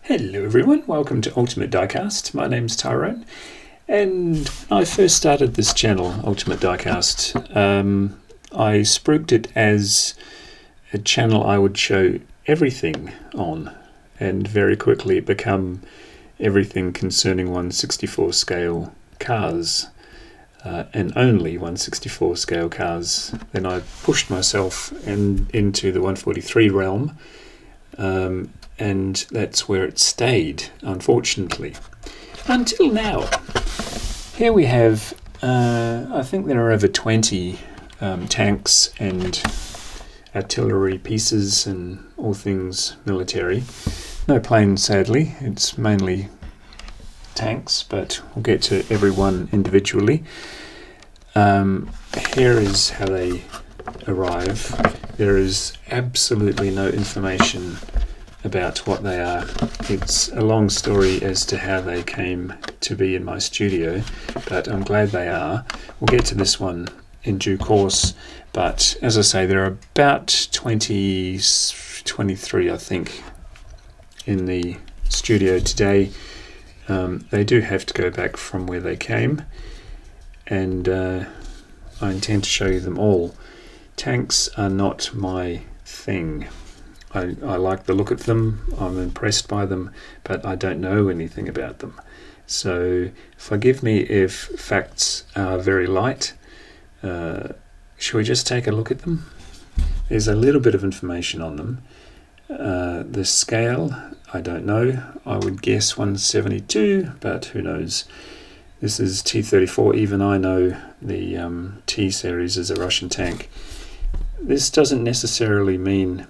Hello everyone, welcome to Ultimate Diecast. My name's Tyrone, and when I first started this channel, Ultimate Diecast, I spruiked it as a channel I would show everything on, and very quickly it became everything concerning 1/64 scale cars, and only 1/64 scale cars. Then I pushed myself into the 143 realm, and that's where it stayed, unfortunately, until now. Here we have, I think there are over 20 tanks and artillery pieces and all things military. No planes, sadly. It's mainly tanks, but we'll get to every one individually. Here is how they arrive. There is absolutely no information about what they are. It's a long story as to how they came to be in my studio, but I'm glad they are. We'll get to this one in due course, but as I say, there are about 23, I think, in the studio today. They do have to go back from where they came, and I intend to show you them all. Tanks are not my thing. I like the look of them, I'm impressed by them, but I don't know anything about them. So forgive me if facts are very light. Shall we just take a look at them? There's a little bit of information on them. The scale, I don't know. I would guess 172, but who knows. This is T34. Even I know the T series is a Russian tank. This doesn't necessarily mean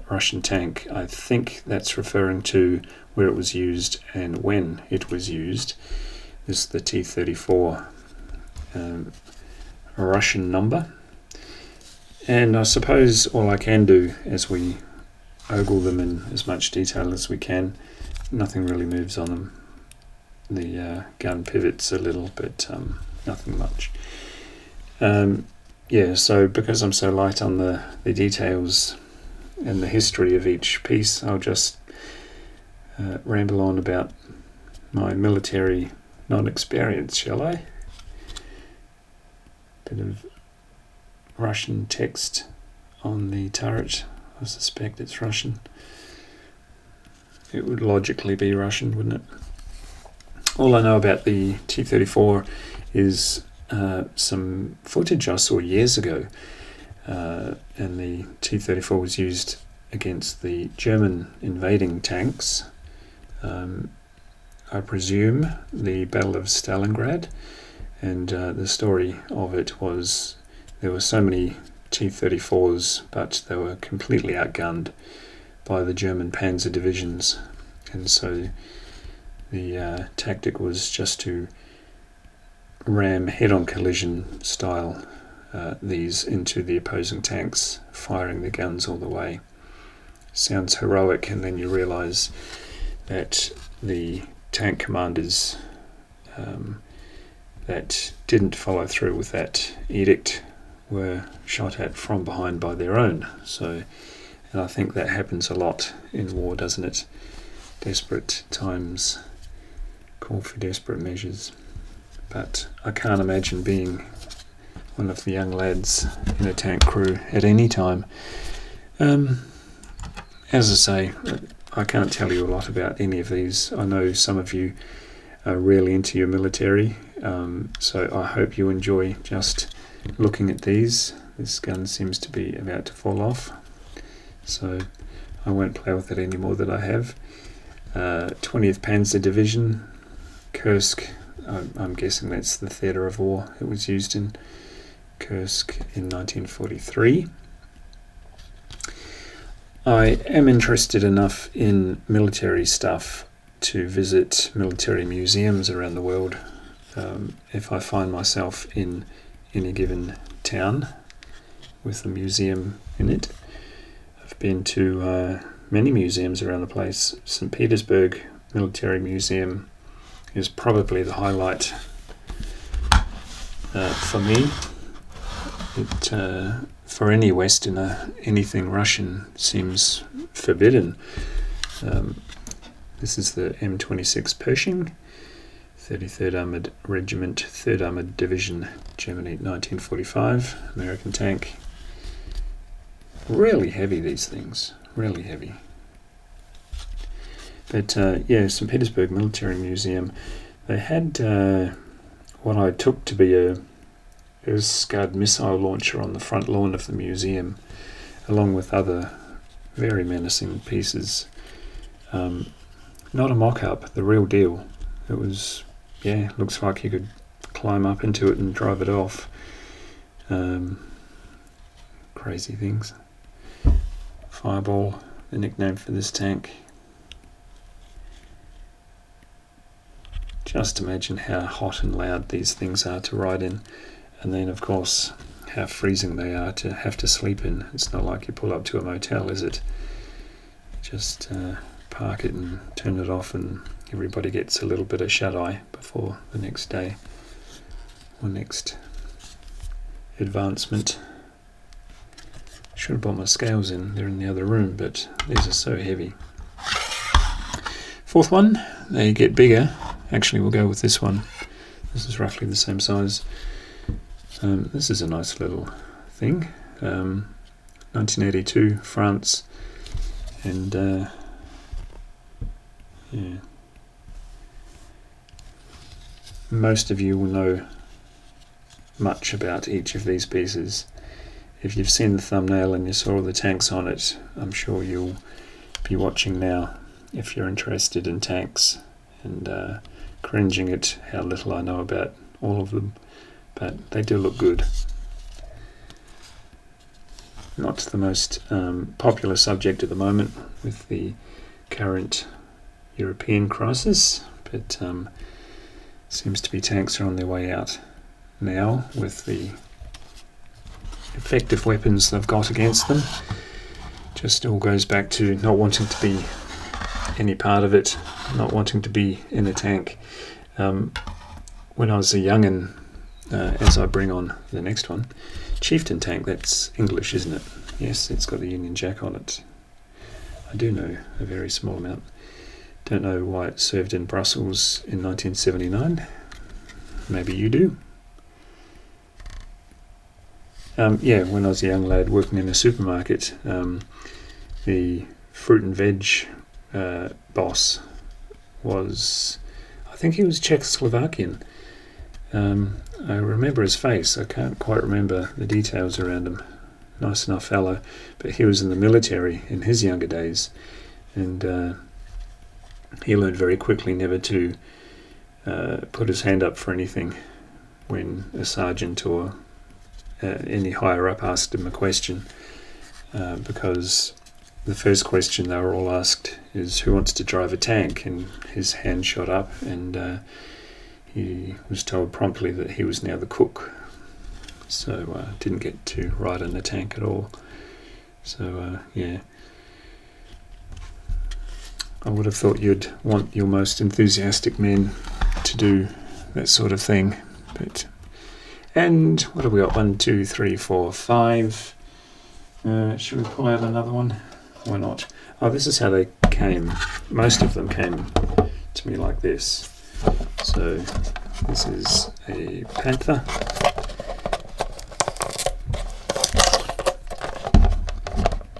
Russian tank. I think that's referring to where it was used and when it was used. This is the T34 Russian number. And I suppose all I can do as we ogle them in as much detail as we can, nothing really moves on them. The gun pivots a little, but nothing much. Yeah, so because I'm so light on the details and the history of each piece, I'll just ramble on about my military non-experience, shall I? Bit of Russian text on the turret. I suspect it's Russian. It would logically be Russian, wouldn't it? All I know about the T34 is some footage I saw years ago, and the T34 was used against the German invading tanks. I presume the Battle of Stalingrad, and the story of it was there were so many T34s, but they were completely outgunned by the German Panzer divisions, and so the tactic was just to ram head-on collision style these into the opposing tanks, firing the guns all the way. Sounds heroic, and then you realize that the tank commanders that didn't follow through with that edict were shot at from behind by their own. So, and I think that happens a lot in war, doesn't it? Desperate times call for desperate measures. But I can't imagine being one of the young lads in a tank crew at any time. As I say, I can't tell you a lot about any of these. I know some of you are really into your military, so I hope you enjoy just looking at these. This gun seems to be about to fall off, so I won't play with it any more than I have. 20th Panzer Division, Kursk. I'm guessing that's the theatre of war it was used in, Kursk in 1943. I am interested enough in military stuff to visit military museums around the world. If I find myself in any given town with a museum in it. I've been to many museums around the place. St. Petersburg Military Museum is probably the highlight for me. For any Westerner, anything Russian seems forbidden. This is the M26 Pershing, 33rd Armoured Regiment, 3rd Armoured Division, Germany, 1945, American tank. Really heavy, these things, really heavy. But yeah, St. Petersburg Military Museum, they had what I took to be a Scud missile launcher on the front lawn of the museum, along with other very menacing pieces. Not a mock-up, the real deal. It was, yeah, looks like you could climb up into it and drive it off. Crazy things. Fireball, the nickname for this tank. Just imagine how hot and loud these things are to ride in, and then of course how freezing they are to have to sleep in. It's not like you pull up to a motel, is it? Just park it and turn it off, and everybody gets a little bit of shut-eye before the next day or next advancement. Should have brought my scales in, they're in the other room, but these are so heavy. Fourth one, they get bigger. Actually, we'll go with this one. This is roughly the same size. This is a nice little thing. 1982, France, and yeah. Most of you will know much about each of these pieces. If you've seen the thumbnail and you saw all the tanks on it, I'm sure you'll be watching now if you're interested in tanks, and cringing at how little I know about all of them, but they do look good. Not the most popular subject at the moment with the current European crisis, but seems to be tanks are on their way out now with the effective weapons they've got against them. Just all goes back to not wanting to be any part of it, not wanting to be in a tank. When I was a young'un, as I bring on the next one, Chieftain tank, that's English, isn't it? Yes, it's got the Union Jack on it. I do know a very small amount. Don't know why it served in Brussels in 1979. Maybe you do. Yeah, when I was a young lad working in a supermarket, the fruit and veg boss was, I think he was Czechoslovakian. I remember his face, I can't quite remember the details around him. Nice enough fellow, but he was in the military in his younger days, and he learned very quickly never to put his hand up for anything when a sergeant or any higher up asked him a question, because the first question they were all asked is, who wants to drive a tank? And his hand shot up, and he was told promptly that he was now the cook, so didn't get to ride in a tank at all. So yeah, I would have thought you'd want your most enthusiastic men to do that sort of thing. But and what have we got? 1, 2, 3, 4, 5. Should we pull out another one? Why not? Oh, this is how they came. Most of them came to me like this. So this is a Panther.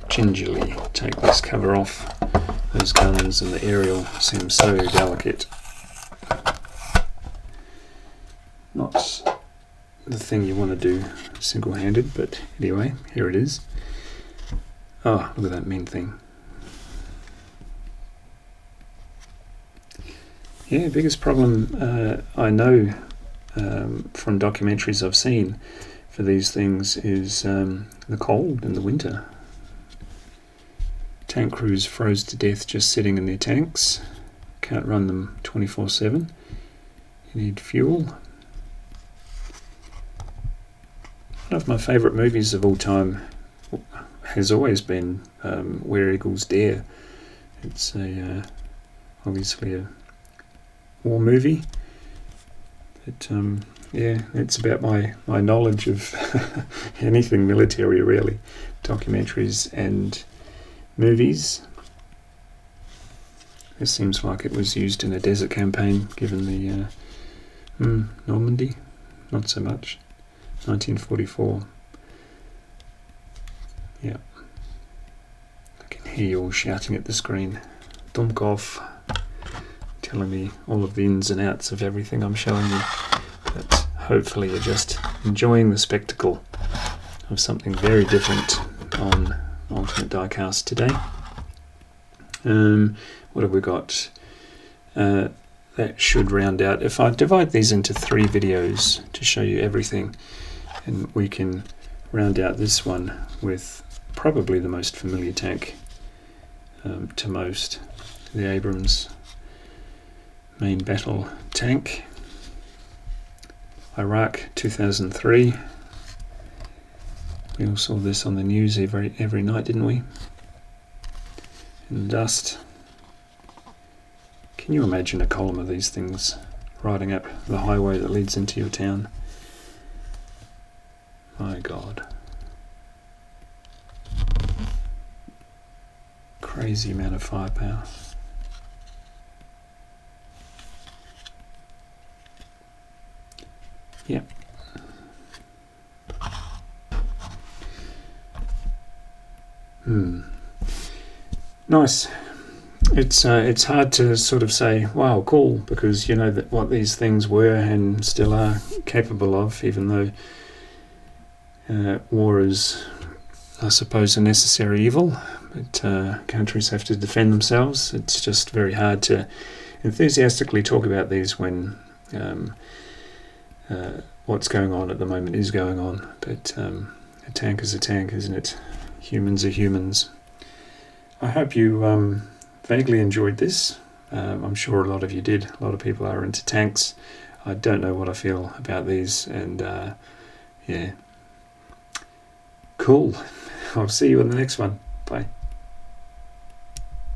Gingerly take this cover off. Those guns and the aerial seem so delicate. Not the thing you want to do single-handed, but anyway, here it is. Oh, look at that mean thing. Yeah, biggest problem I know from documentaries I've seen for these things is the cold in the winter. Tank crews froze to death just sitting in their tanks. Can't run them 24/7. You need fuel. One of my favourite movies of all time has always been Where Eagles Dare. It's obviously a war movie, but yeah, it's about my knowledge of anything military, really, documentaries and movies. It seems like it was used in a desert campaign, given the Normandy, not so much. 1944. Yeah. I can hear you all shouting at the screen. Dumkov, telling me all of the ins and outs of everything I'm showing you. But hopefully you're just enjoying the spectacle of something very different on Ultimate Diecast today. What have we got? That should round out. If I divide these into 3 videos to show you everything, and we can round out this one with probably the most familiar tank to most, the Abrams main battle tank, Iraq 2003. We all saw this on the news every night, didn't we? In dust. Can you imagine a column of these things riding up the highway that leads into your town? My God. Crazy amount of firepower. Yep. Nice. It's hard to sort of say, wow, cool, because you know that what these things were and still are capable of, even though war is, I suppose, a necessary evil, but countries have to defend themselves. It's just very hard to enthusiastically talk about these when what's going on at the moment is going on, but a tank is a tank, isn't it? Humans are humans. I hope you vaguely enjoyed this. I'm sure a lot of you did. A lot of people are into tanks. I don't know what I feel about these, and yeah. Cool. I'll see you in the next one. Bye.